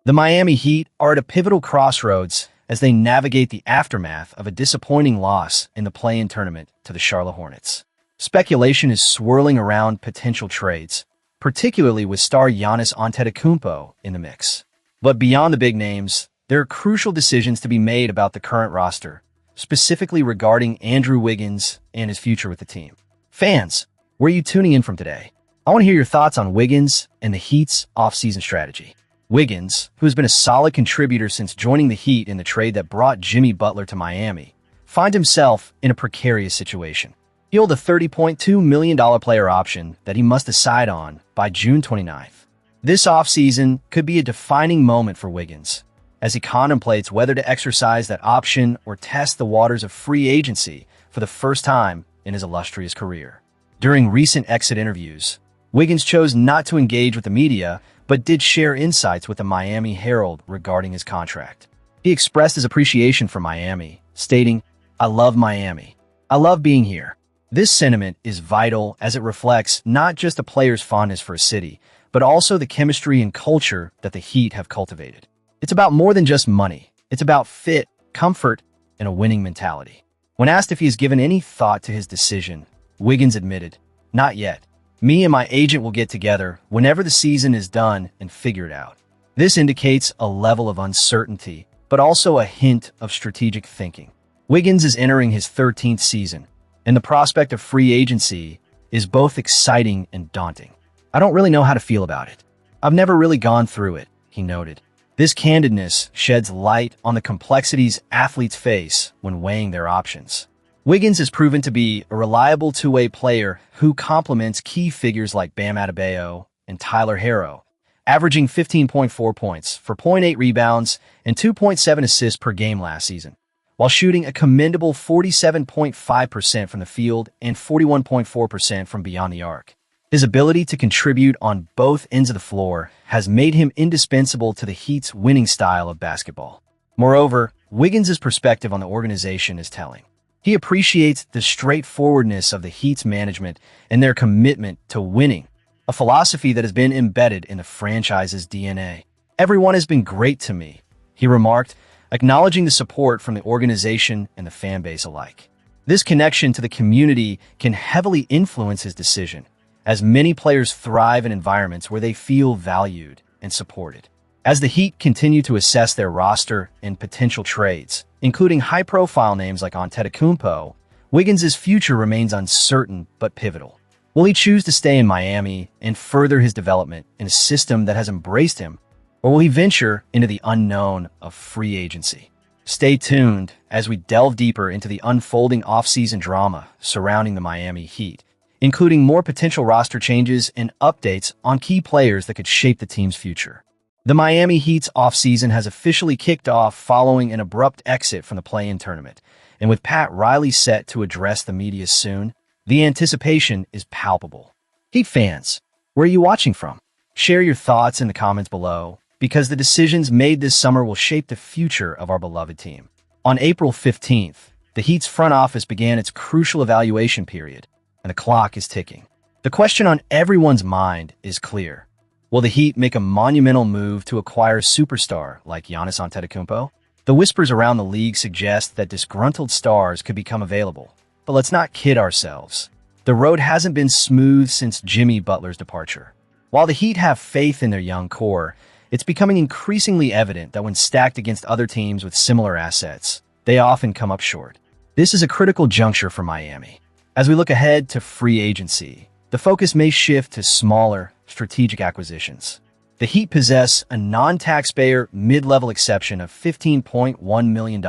The Miami Heat are at a pivotal crossroads as they navigate the aftermath of a disappointing loss in the play-in tournament to the Charlotte Hornets. Speculation is swirling around potential trades, particularly with star Giannis Antetokounmpo in the mix. But beyond the big names, there are crucial decisions to be made about the current roster, specifically regarding Andrew Wiggins and his future with the team. Fans, where are you tuning in from today? I want to hear your thoughts on Wiggins and the Heat's offseason strategy. Wiggins, who has been a solid contributor since joining the Heat in the trade that brought Jimmy Butler to Miami, finds himself in a precarious situation. He holds a $30.2 million player option that he must decide on by June 29th. This offseason could be a defining moment for Wiggins, as he contemplates whether to exercise that option or test the waters of free agency for the first time in his illustrious career. During recent exit interviews, Wiggins chose not to engage with the media, but did share insights with the Miami Herald regarding his contract. He expressed his appreciation for Miami, stating, "I love Miami. I love being here." This sentiment is vital as it reflects not just a player's fondness for a city, but also the chemistry and culture that the Heat have cultivated. It's about more than just money. It's about fit, comfort, and a winning mentality. When asked if he has given any thought to his decision, Wiggins admitted, "Not yet. Me and my agent will get together whenever the season is done and figure it out." This indicates a level of uncertainty, but also a hint of strategic thinking. Wiggins is entering his 13th season, and the prospect of free agency is both exciting and daunting. "I don't really know how to feel about it. I've never really gone through it," he noted. This candidness sheds light on the complexities athletes face when weighing their options. Wiggins has proven to be a reliable two-way player who complements key figures like Bam Adebayo and Tyler Herro, averaging 15.4 points for 0.8 rebounds and 2.7 assists per game last season, while shooting a commendable 47.5% from the field and 41.4% from beyond the arc. His ability to contribute on both ends of the floor has made him indispensable to the Heat's winning style of basketball. Moreover, Wiggins' perspective on the organization is telling. He appreciates the straightforwardness of the Heat's management and their commitment to winning, a philosophy that has been embedded in the franchise's DNA. "Everyone has been great to me," he remarked, acknowledging the support from the organization and the fan base alike. This connection to the community can heavily influence his decision, as many players thrive in environments where they feel valued and supported. As the Heat continue to assess their roster and potential trades, including high-profile names like Antetokounmpo, Wiggins' future remains uncertain but pivotal. Will he choose to stay in Miami and further his development in a system that has embraced him, or will he venture into the unknown of free agency? Stay tuned as we delve deeper into the unfolding offseason drama surrounding the Miami Heat, including more potential roster changes and updates on key players that could shape the team's future. The Miami Heat's offseason has officially kicked off following an abrupt exit from the play-in tournament, and with Pat Riley set to address the media soon, the anticipation is palpable. Heat fans, where are you watching from? Share your thoughts in the comments below, because the decisions made this summer will shape the future of our beloved team. On April 15th, the Heat's front office began its crucial evaluation period, and the clock is ticking. The question on everyone's mind is clear. Will the Heat make a monumental move to acquire a superstar like Giannis Antetokounmpo? The whispers around the league suggest that disgruntled stars could become available. But let's not kid ourselves. The road hasn't been smooth since Jimmy Butler's departure. While the Heat have faith in their young core, it's becoming increasingly evident that when stacked against other teams with similar assets, they often come up short. This is a critical juncture for Miami. As we look ahead to free agency, the focus may shift to smaller, strategic acquisitions. The Heat possess a non-taxpayer mid-level exception of $15.1 million,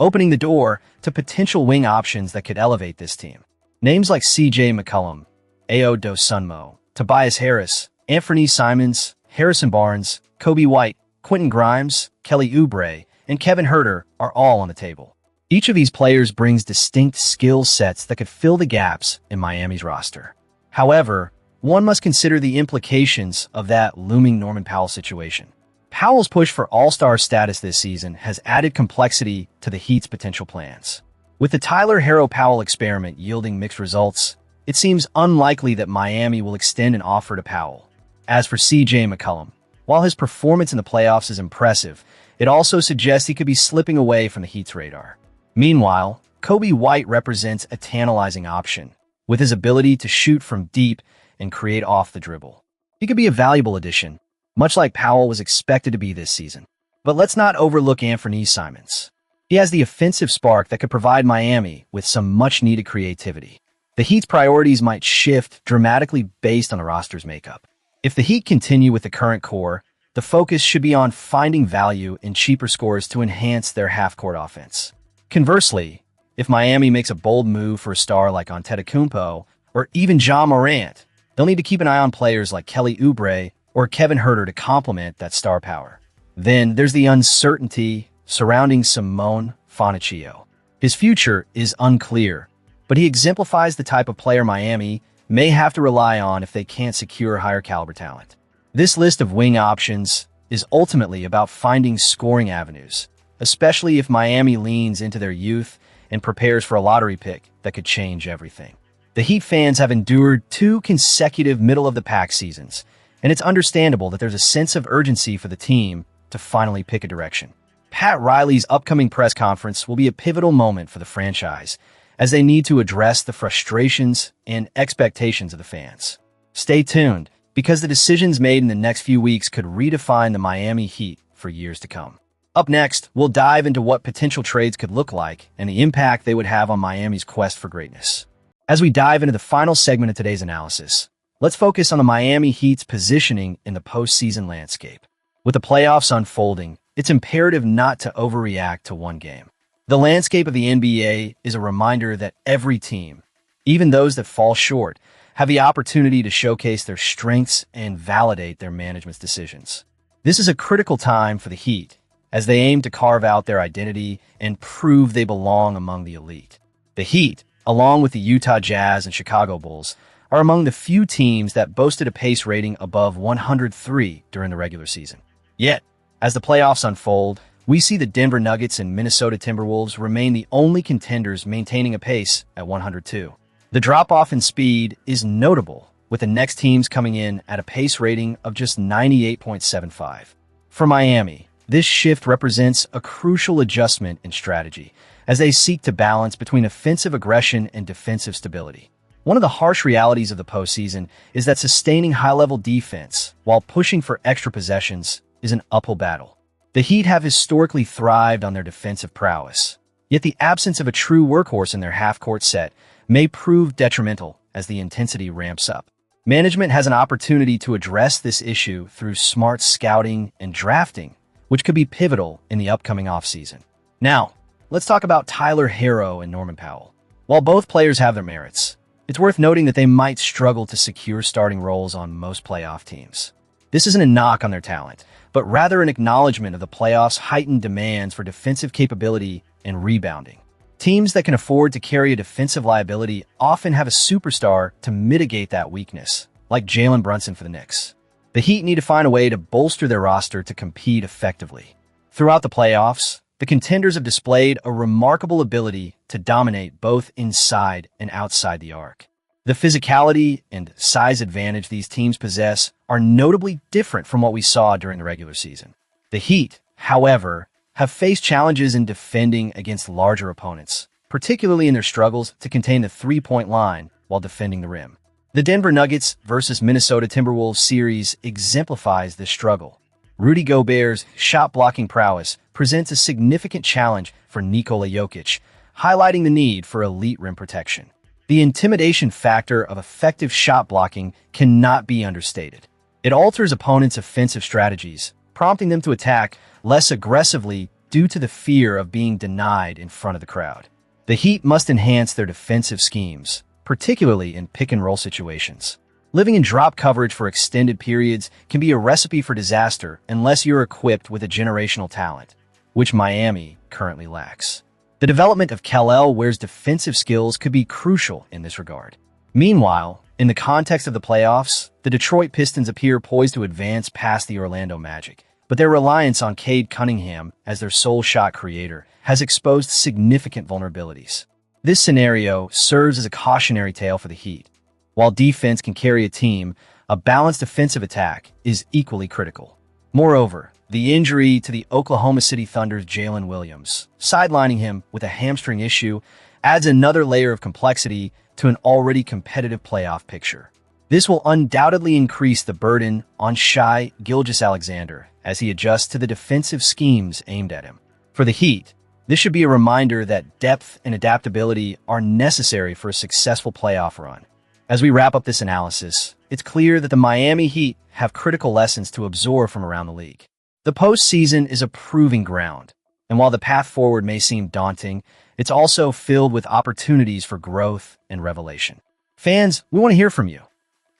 opening the door to potential wing options that could elevate this team. Names like CJ McCollum, Ayo Dosunmu, Tobias Harris, Anfernee Simons, Harrison Barnes, Coby White, Quentin Grimes, Kelly Oubre, and Kevin Herter are all on the table. Each of these players brings distinct skill sets that could fill the gaps in Miami's roster. However, one must consider the implications of that looming Norman Powell situation. Powell's push for all-star status this season has added complexity to the Heat's potential plans. With the Tyler Herro Powell experiment yielding mixed results, it seems unlikely that Miami will extend an offer to Powell. As for CJ McCollum, While his performance in the playoffs is impressive, it also suggests he could be slipping away from the Heat's radar. Meanwhile, Coby White represents a tantalizing option, with his ability to shoot from deep and create off the dribble. He could be a valuable addition, much like Powell was expected to be this season. But let's not overlook Anfernee Simons. He has the offensive spark that could provide Miami with some much-needed creativity. The Heat's priorities might shift dramatically based on the roster's makeup. If the Heat continue with the current core, the focus should be on finding value in cheaper scores to enhance their half-court offense. Conversely, if Miami makes a bold move for a star like Antetokounmpo or even Ja Morant, they'll need to keep an eye on players like Kelly Oubre or Kevin Herro to complement that star power. Then there's the uncertainty surrounding Simone Fontecchio. His future is unclear, but he exemplifies the type of player Miami may have to rely on if they can't secure higher caliber talent. This list of wing options is ultimately about finding scoring avenues, especially if Miami leans into their youth and prepares for a lottery pick that could change everything. The Heat fans have endured 2 consecutive middle-of-the-pack seasons, and it's understandable that there's a sense of urgency for the team to finally pick a direction. Pat Riley's upcoming press conference will be a pivotal moment for the franchise, as they need to address the frustrations and expectations of the fans. Stay tuned, because the decisions made in the next few weeks could redefine the Miami Heat for years to come. Up next, we'll dive into what potential trades could look like and the impact they would have on Miami's quest for greatness. As we dive into the final segment of today's analysis, let's focus on the Miami Heat's positioning in the postseason landscape. With the playoffs unfolding, it's imperative not to overreact to one game. The landscape of the NBA is a reminder that every team, even those that fall short, have the opportunity to showcase their strengths and validate their management's decisions. This is a critical time for the Heat, as they aim to carve out their identity and prove they belong among the elite. The Heat, along with the Utah Jazz and Chicago Bulls, are among the few teams that boasted a pace rating above 103 during the regular season. Yet, as the playoffs unfold, we see the Denver Nuggets and Minnesota Timberwolves remain the only contenders maintaining a pace at 102. The drop-off in speed is notable, with the next teams coming in at a pace rating of just 98.75. For Miami, this shift represents a crucial adjustment in strategy, as they seek to balance between offensive aggression and defensive stability. One of the harsh realities of the postseason is that sustaining high-level defense while pushing for extra possessions is an uphill battle. The Heat have historically thrived on their defensive prowess, yet the absence of a true workhorse in their half-court set may prove detrimental as the intensity ramps up. Management has an opportunity to address this issue through smart scouting and drafting, which could be pivotal in the upcoming offseason. Now, let's talk about Tyler Herro and Norman Powell. While both players have their merits, it's worth noting that they might struggle to secure starting roles on most playoff teams. This isn't a knock on their talent, but rather an acknowledgement of the playoffs' heightened demands for defensive capability and rebounding. Teams that can afford to carry a defensive liability often have a superstar to mitigate that weakness, like Jalen Brunson for the Knicks. The Heat need to find a way to bolster their roster to compete effectively. Throughout the playoffs, the contenders have displayed a remarkable ability to dominate both inside and outside the arc. The physicality and size advantage these teams possess are notably different from what we saw during the regular season. The Heat, however, have faced challenges in defending against larger opponents, particularly in their struggles to contain the three-point line while defending the rim. The Denver Nuggets versus Minnesota Timberwolves series exemplifies this struggle. Rudy Gobert's shot-blocking prowess presents a significant challenge for Nikola Jokic, highlighting the need for elite rim protection. The intimidation factor of effective shot blocking cannot be understated. It alters opponents' offensive strategies, prompting them to attack less aggressively due to the fear of being denied in front of the crowd. The Heat must enhance their defensive schemes, particularly in pick-and-roll situations. Living in drop coverage for extended periods can be a recipe for disaster unless you're equipped with a generational talent, which Miami currently lacks. The development of Kal-El Ware's defensive skills could be crucial in this regard. Meanwhile, in the context of the playoffs, the Detroit Pistons appear poised to advance past the Orlando Magic, but their reliance on Cade Cunningham as their sole shot creator has exposed significant vulnerabilities. This scenario serves as a cautionary tale for the Heat. While defense can carry a team, a balanced offensive attack is equally critical. Moreover, the injury to the Oklahoma City Thunder's Jalen Williams, sidelining him with a hamstring issue, adds another layer of complexity to an already competitive playoff picture. This will undoubtedly increase the burden on Shai Gilgeous-Alexander as he adjusts to the defensive schemes aimed at him. For the Heat, this should be a reminder that depth and adaptability are necessary for a successful playoff run. As we wrap up this analysis, it's clear that the Miami Heat have critical lessons to absorb from around the league. The postseason is a proving ground, and while the path forward may seem daunting, it's also filled with opportunities for growth and revelation. Fans, we want to hear from you.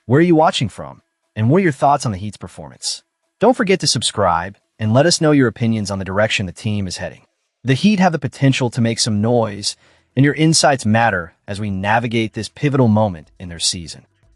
Where are you watching from? And what are your thoughts on the Heat's performance? Don't forget to subscribe and let us know your opinions on the direction the team is heading. The Heat have the potential to make some noise, and your insights matter as we navigate this pivotal moment in their season.